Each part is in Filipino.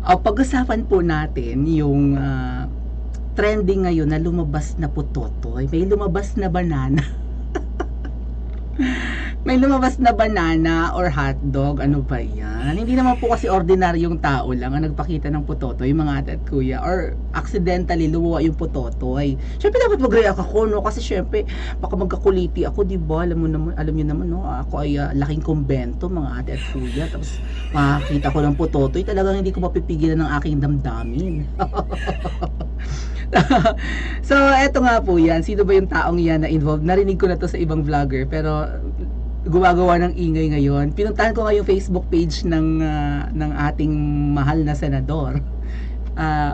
Pag-usapan po natin yung trending ngayon na lumabas na putotoy. May lumabas na banana. May lumabas na banana or hotdog. Ano ba yan? Hindi naman po kasi ordinaryong tao lang ang nagpakita ng putotoy, mga ate at kuya. Or accidentally lumuwa yung putotoy. Siyempre dapat mag-react ako, no? Kasi siyempre, baka magkakuliti ako, di ba? Alam niyo naman, no? Ako ay laking kumbento, mga ate at kuya. Tapos makakita ko ng putotoy, talagang hindi ko mapipigilan ng aking damdamin. So, eto nga po yan. Sino ba yung taong yan na involved? Narinig ko na to sa ibang vlogger, pero gumagawa ng ingay ngayon. Pinuntahan ko nga yung Facebook page ng ating mahal na senador.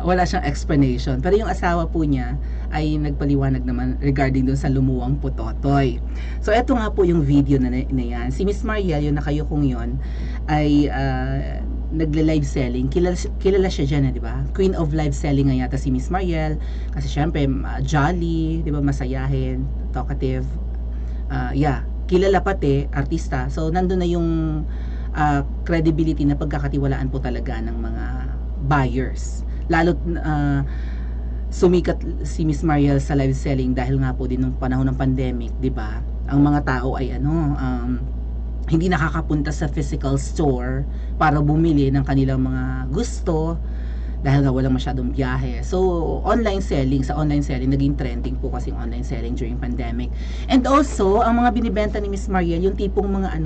Wala siyang explanation. Pero yung asawa po niya ay nagpaliwanag naman regarding dun sa lumuwang putotoy. So, eto nga po yung video na yan. Si Miss Mariel, yung nakayukong yon ay nagle-live selling. Kilala siya dyan, di ba? Queen of live selling nga yata si Miss Mariel. Kasi syempre, jolly, di ba? Masayahin, talkative. Yeah, kilala pati, artista. So, nandun na yung credibility na pagkakatiwalaan po talaga ng mga buyers. Lalo't sumikat si Miss Mariel sa live selling dahil nga po din nung panahon ng pandemic, 'di ba? Ang mga tao ay hindi nakakapunta sa physical store para bumili ng kanilang mga gusto dahil nga walang masyadong biyahe. So, sa online selling, naging trending po kasi online selling during pandemic. And also, ang mga binibenta ni Miss Mariel, yung tipong mga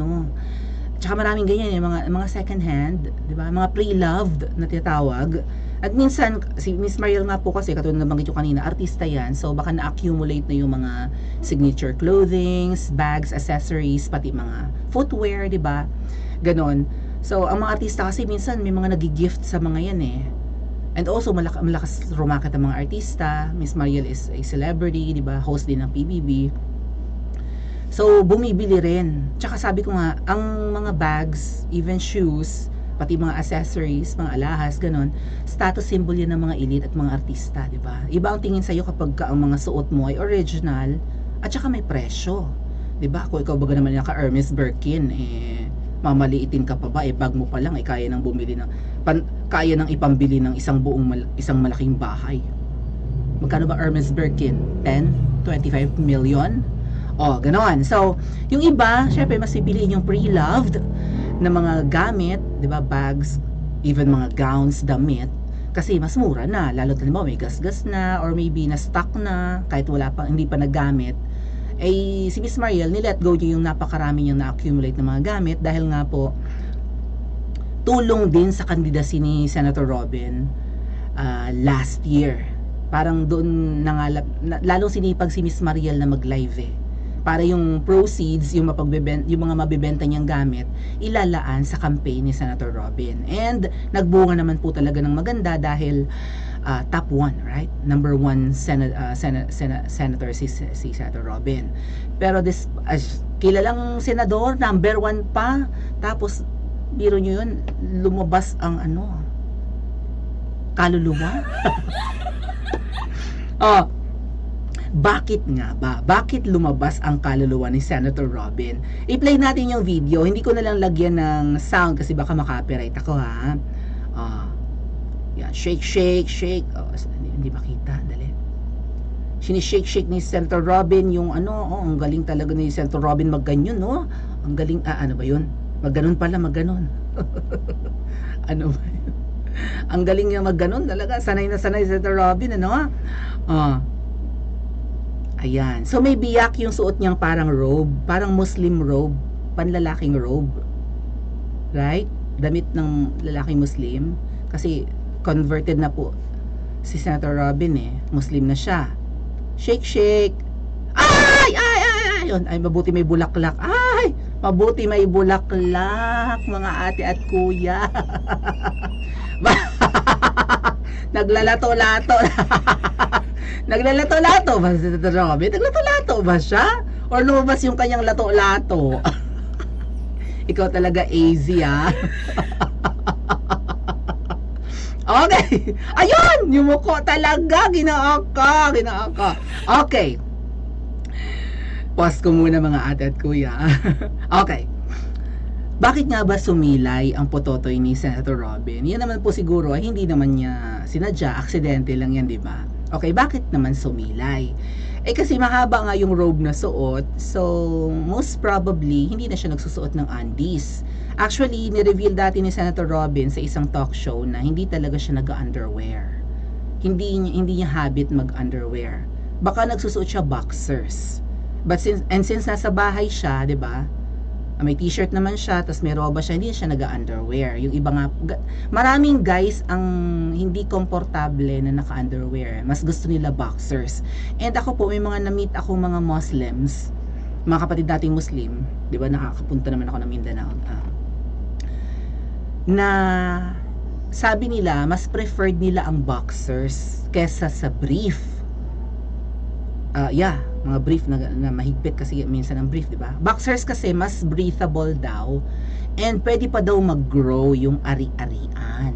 tsaka maraming ganyan, mga second hand, di ba? Mga pre-loved na tinatawag. At minsan, si Miss Mariel nga po kasi, katulad na nabanggit ko kanina, artista yan. So, baka na-accumulate na yung mga signature clothings, bags, accessories, pati mga footwear, di ba? Ganon. So, ang mga artista kasi minsan may mga nag-gift sa mga yan eh. And also, malakas rumakit ang mga artista. Miss Mariel is a celebrity, di ba? Host din ng PBB. So, bumibili rin. Tsaka sabi ko nga, ang mga bags, even shoes, pati mga accessories, mga alahas, ganon, status symbol yan ng mga elite at mga artista, di ba? Iba ang tingin sa'yo kapag ang mga suot mo ay original, at saka may presyo. Di ba? Kung ikaw baga naman yung ka-Hermes Birkin, mamaliitin ka pa ba? Bag mo pa lang, kaya nang bumili kaya nang ipambili ng isang malaking bahay. Magkano ba Hermes Birkin? 10? 25 million? Ganon. So, yung iba, syempre, mas pipiliin yung pre-loved na mga gamit, di ba, bags, even mga gowns, damit, kasi mas mura na, lalo na may gas-gas na, or maybe na-stock na, kahit hindi pa nagamit. Si Miss Mariel, nilet go niya yung napakarami niyang na-accumulate na mga gamit, dahil nga po, tulong din sa candidacy ni Senator Robin last year. Parang doon lalong sinipag si Miss Mariel na mag-live para yung proceeds, yung mga mabibenta niyang gamit, ilalaan sa campaign ni Senator Robin. And nagbunga naman po talaga ng maganda dahil top 1, right? Number 1 senator si Senator Robin. Pero kilalang senador, number 1 pa. Tapos, biro nyo yun, lumabas ang kaluluwa. Bakit nga ba? Bakit lumabas ang kaluluwa ni Senator Robin? I-play natin yung video. Hindi ko na lang lagyan ng sound kasi baka maka-copyright ako, ha. Yan, shake, shake, shake. Hindi makita, dali. Sinishake-shake ni Senator Robin yung ang galing talaga ni Senator Robin magganyan, no? Ang galing, ano ba yun? Magganon pala, magganon. Ano ba yun? Ang galing niya magganon talaga. Sanay na sanay Senator Robin, Ayan. So, may biyak yung suot niyang parang robe. Parang Muslim robe. Panlalaking robe. Right? Damit ng lalaking Muslim. Kasi, converted na po si Senator Robin Muslim na siya. Shake, shake. Ay! Ay! Ay! Ay, mabuti may bulaklak. Ay! Mabuti may bulaklak, mga ate at kuya. Naglalato-lato. Naglalato-lato ba si Senator Robin? Naglalato-lato ba siya? Or lumabas yung kanyang lato-lato? Ikaw talaga easy, ha? Okay. Ayun! Yumuko talaga. Ginaaka. Okay. Pause ko muna, mga ate at kuya. Okay. Bakit nga ba sumilay ang pototoy ni Senator Robin? Yan naman po siguro ay hindi naman niya sinadya, aksidente lang yan, di ba? Okay, bakit naman sumilay? Eh kasi mahaba nga yung robe na suot, so most probably hindi na siya nagsusuot ng undies. Actually, ni-reveal dati ni Senator Robin sa isang talk show na hindi talaga siya nag-underwear. Hindi niya habit mag-underwear. Baka nagsusuot siya boxers. But since nasa bahay siya, 'di ba? May t-shirt naman siya, tapos may roba siya, hindi siya nag-underwear. Yung iba nga, maraming guys ang hindi komportable na naka-underwear. Mas gusto nila boxers. And ako po, may mga na-meet ako mga Muslims, mga kapatid nating Muslim, di ba, nakakapunta naman ako ng Mindanao, na sabi nila, mas preferred nila ang boxers kesa sa brief. Mga brief na mahigpit kasi minsan ang brief, di ba? Boxers kasi mas breathable daw and pwede pa daw mag-grow yung ari-arian.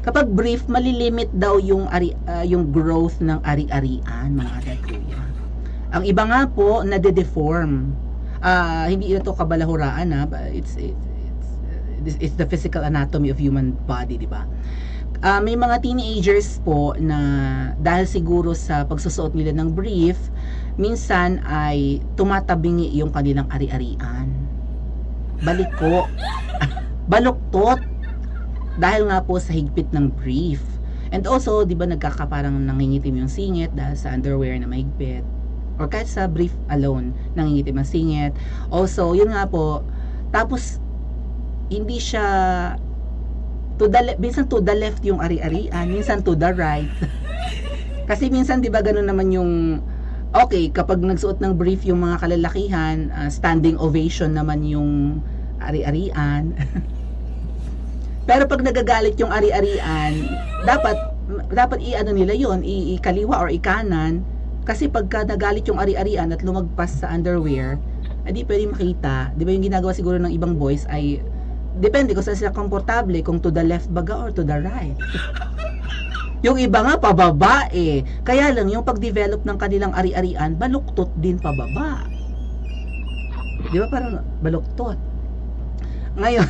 Kapag brief, malilimit daw yung growth ng ari-arian, mga kuya. Ang iba nga po, nade-deform. Hindi ito kabalahuraan, it's the physical anatomy of human body, di ba? May mga teenagers po na dahil siguro sa pagsusuot nila ng brief, minsan ay tumatabingi yung kanilang ari-arian. Baliko. Baluktot. Dahil nga po sa higpit ng brief. And also, di ba parang nangingitim yung singit dahil sa underwear na mahigpit. Or kahit sa brief alone, nangingitim ang singit. Also, yun nga po. Tapos, hindi siya minsan to the left yung ari-arian, minsan to the right. Kasi minsan 'di ba ganoon naman yung kapag nagsuot ng brief yung mga kalalakihan, standing ovation naman yung ari-arian. Pero pag nagagalit yung ari-arian, dapat i-ano nila yon, i-kaliwa or i-kanan, kasi pagka nagalit yung ari-arian at lumagpas sa underwear, hindi pwedeng makita. 'Di ba yung ginagawa siguro ng ibang boys ay depende kung saan sila komportable, kung to the left baga or to the right. Yung iba nga pababa eh. Kaya lang yung pag-develop ng kanilang ari-arian, baluktot din pababa. Di ba parang baluktot? Ngayon,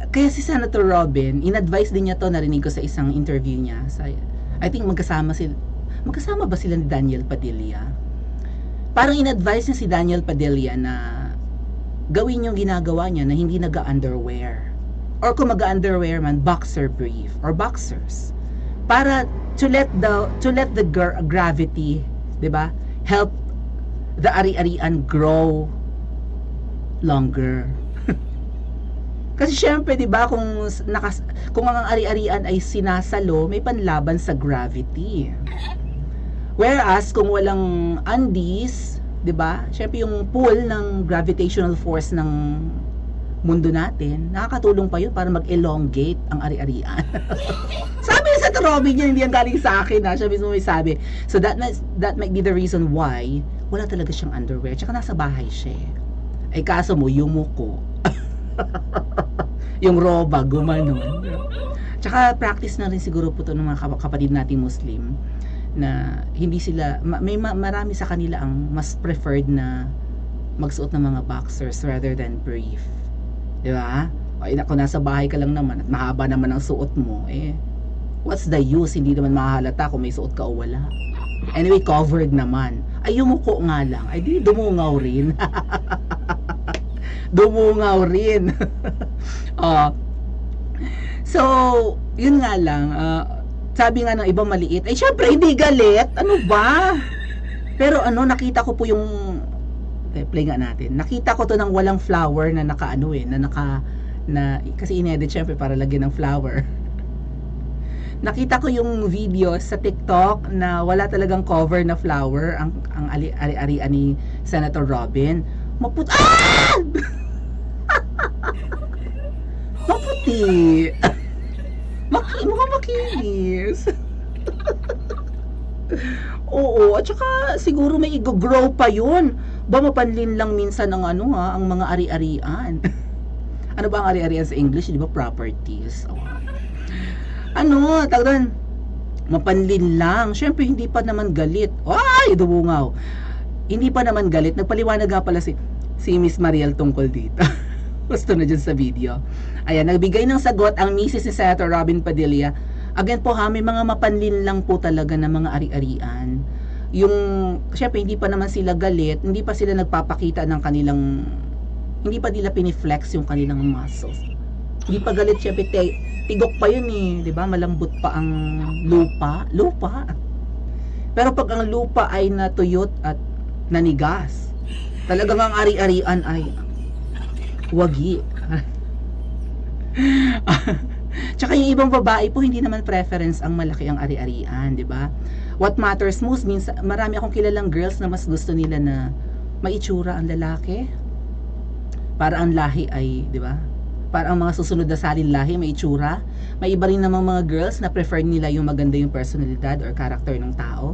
kaya si Senator Robin, in-advise din niya to, narinig ko sa isang interview niya. I think magkasama ba sila ni Daniel Padilla? Parang in-advise niya si Daniel Padilla na gawin yung ginagawa niya na hindi nag-underwear. Or kung mag-underwear man, boxer brief or boxers. Para to let the gravity, 'di ba? Help the ari-arian grow longer. Kasi syempre, 'di ba, kung ang ari-arian ay sinasalo, may panlaban sa gravity. Whereas kung walang undies, 'di ba? Syempre yung pull ng gravitational force ng mundo natin, nakakatulong pa 'yun para mag-elongate ang ari-arian. Sabi ni Senator Robin, hindi yan galing sa akin, siya mismo may sabi. So that might be the reason why wala talaga siyang underwear. Tsaka nasa bahay siya. Ay kaso mo yumuko. Yung roba gumanon. Tsaka practice na rin siguro po 'to ng mga kapatid nating Muslim, na hindi sila, marami sa kanila ang mas preferred na magsuot ng mga boxers rather than brief. Di ba? Ay, kung nasa bahay ka lang naman at mahaba naman ang suot mo, what's the use? Hindi naman mahalata kung may suot ka o wala. Anyway, covered naman. Ay, yumuko nga lang. Ay, di, dumungaw rin. Dumungaw rin. So, yun nga lang, sabi nga ng ibang maliit, ay syempre hindi galit, ano ba? Pero nakita ko po yung, play nga natin, nakita ko to ng walang flower na kasi inedit syempre para lagyan ng flower. Nakita ko yung video sa TikTok na wala talagang cover na flower, ang ari-arian ni Senator Robin. Maputi! Mukhang makinis. Oo, at saka siguro may i-grow pa yun. Ba mapanlin lang minsan ang ang mga ari-arian. Ano ba ang ari-arian sa English? Di ba properties? Mapanlin lang. Syempre hindi pa naman galit. Ay, dubungaw. Hindi pa naman galit. Nagpaliwanag nga pala si Miss Mariel tungkol dito. Gusto na dyan sa video. Ayan, nagbigay ng sagot ang misis ni Senator Robin Padilla. Again po ha, may mga mapanlin lang po talaga ng mga ari-arian. Yung, syempre hindi pa naman sila galit, hindi pa sila nagpapakita ng kanilang, hindi pa nila piniflex yung kanilang muscles. Hindi pa galit, syempre tigok pa yun eh, di ba? Malambot pa ang lupa. Pero pag ang lupa ay natuyot at nanigas, talagang ang ari-arian ay wagi. Tsaka yung ibang babae po, hindi naman preference ang malaki ang ari-arian, di ba? What matters most means, marami akong kilalang girls na mas gusto nila na maitsura ang lalaki. Para ang lahi ay, di ba? Para ang mga susunod na salin lahi, maitsura. May iba rin namang mga girls na prefer nila yung maganda yung personalidad or character ng tao.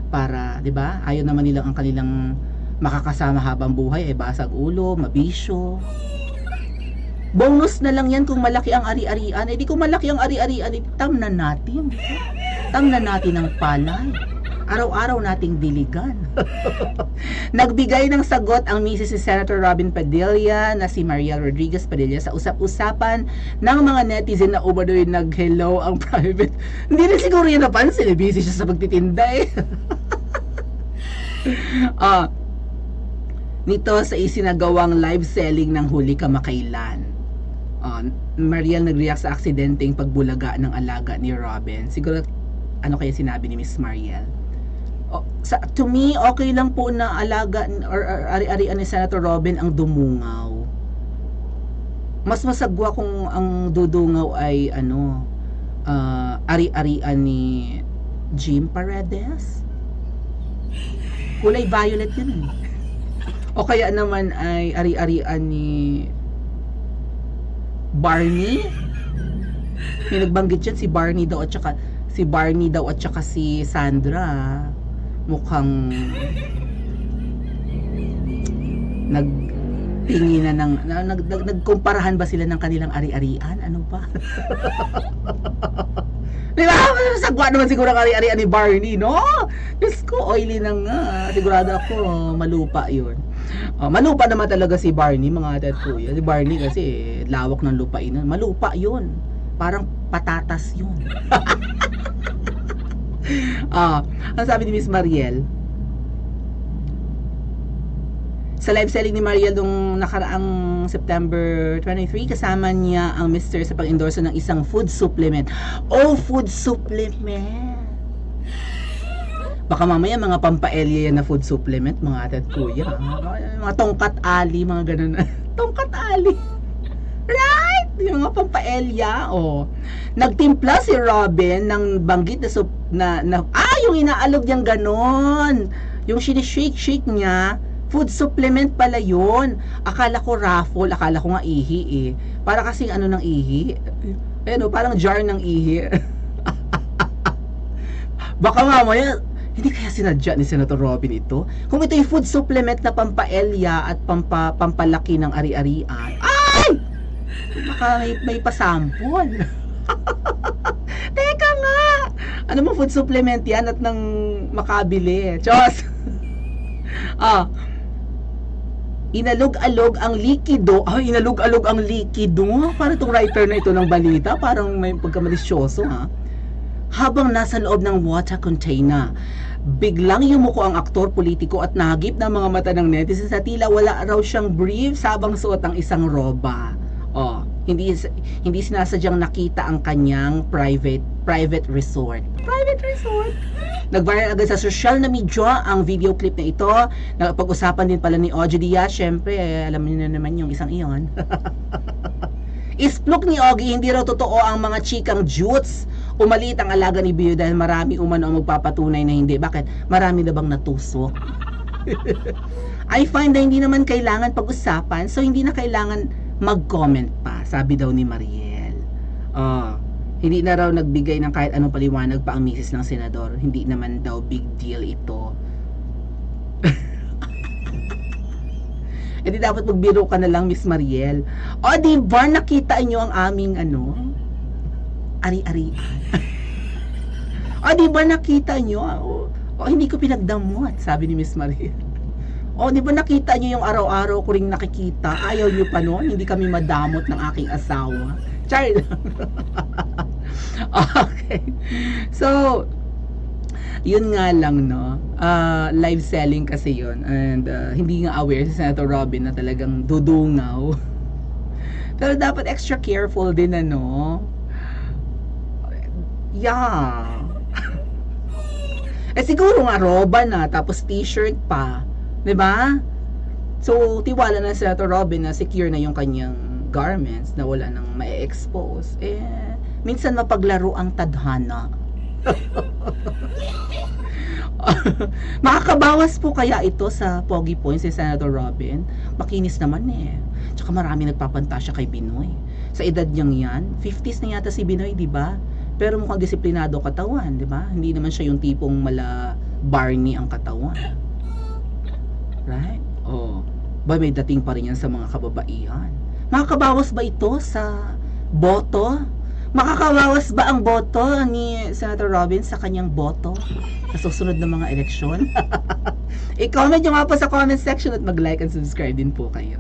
Para, di ba? Ayaw naman nila ang kanilang makakasama habang buhay ay basag ulo, mabisyo. Bonus na lang yan kung malaki ang ari-arian. Eh di kung malaki ang ari-arian, tamnan natin. Tamnan natin ang palay. Araw-araw nating diligan. Nagbigay ng sagot ang misis si Senator Robin Padilla na si Mariel Rodriguez Padilla sa usap-usapan ng mga netizen na umano'y nag-hello ang private. Hindi rin siguro yan napansin. Busy siya sa pagtitinda eh. Nito sa isinagawang live selling ng huli kamakailan. Mariel nag-react sa aksidenteng pagbulaga ng alaga ni Robin. Siguro, ano kaya sinabi ni Miss Mariel? To me, okay lang po na alaga or ari-arian ni Senator Robin ang dumungaw. Mas masagwa kung ang dudungaw ay ari-arian ni Jim Paredes. Kulay violet yun. O kaya naman ay ari-arian ni Barney. May nagbanggit yan si Barney daw at saka si Sandra. Mukhang nagtinginan ng nagkumparahan ba sila ng kanilang ari-arian? Ano ba? Di ba? Sagwa naman siguro ang ari-arian ni Barney, no? Diyos ko, oily na nga. Sigurado ako, malupa yun. Malupa naman talaga si Barney, mga ate at kuya. Si Barney kasi lawak ng lupain. Malupa yun. Parang patatas yun. Ang sabi ni Miss Mariel, sa live selling ni Mariel nung nakaraang September 23, kasama niya ang mister sa pag-endorse ng isang food supplement. Food supplement! Baka mamaya mga pampaelya yan na food supplement, mga ate at kuya. Mga tongkat ali, mga ganun. Tongkat ali. Right? Yung mga pampaelya. Nagtimpla si Robin ng banggit na yung inaalog niyang ganon. Yung sinishake-shake niya, food supplement pala yun. Akala ko raffle, akala ko nga ihi eh. Para kasing ng ihi. Parang jar ng ihi. Baka mamaya, hindi kaya sinadya ni Senator Robin ito? Kung ito yung food supplement na pampaelya at pampalaki ng ari-arian, ay! Baka may pasampol. Teka nga! Ano mo food supplement yan at nang makabili? Diyos! Inalog-alog ang likido. Inalog-alog ang likido. Parang itong writer na ito ng balita. Parang may pagkamalisyoso ha. Habang nasa loob ng water container, biglang yumuko ang aktor politiko at nahagip ng mga mata ng netizens sa tila wala raw siyang brief sabang suot ang isang roba. Hindi sinasadyang nakita ang kanyang private resort. Private resort? Nag-viral agad sa social na media ang video clip na ito. Napag-usapan din pala ni Ogie Diaz. Syempre, alam niyo na naman yung isang iyon. Isplok ni Ogie, hindi raw totoo ang mga chikang jutes. Umalit ang alaga ni Bio dahil marami umano ang magpapatunay na hindi. Bakit? Marami na bang natusok? I find na hindi naman kailangan pag-usapan, so hindi na kailangan mag-comment pa, sabi daw ni Mariel. Hindi na raw nagbigay ng kahit anong paliwanag pa ang misis ng senador. Hindi naman daw big deal ito. Hindi dapat magbiro ka na lang, Miss Mariel. Diba nakita nyo ang aming ari-arian. Diba nakita nyo? Hindi ko pinagdamot, sabi ni Miss Mariel. O, di ba nakita nyo yung araw-araw ko ring nakikita? Ayaw nyo pa noon? Hindi kami madamot ng aking asawa. Char lang. Okay. So, yun nga lang, no? Live selling kasi yun. And hindi nga aware si Senator Robin na talagang dudungaw. Pero dapat extra careful din, ano? Yeah. Siguro nga roba na, tapos t-shirt pa. 'Di ba? So, tiwala na si Senator Robin na secure na yung kanyang garments, na wala nang ma-expose. Minsan mapaglaro ang tadhana. Makakabawas po kaya ito sa Pogi Points si Senator Robin? Makinis naman Tsaka marami nagpapantasya kay Binoy. Sa edad niyang yan, 50s na yata si Binoy, di ba? Pero mukhang disiplinado katawan, di ba? Hindi naman siya yung tipong mala Barney ang katawan. Right? Ba may dating pa rin yan sa mga kababaihan. Makakabawas ba ito sa boto? Makakabawas ba ang boto ni Senator Robin sa kanyang boto sa susunod na mga eleksyon? I-comment nyo nga po sa comment section at mag-like and subscribe din po kayo.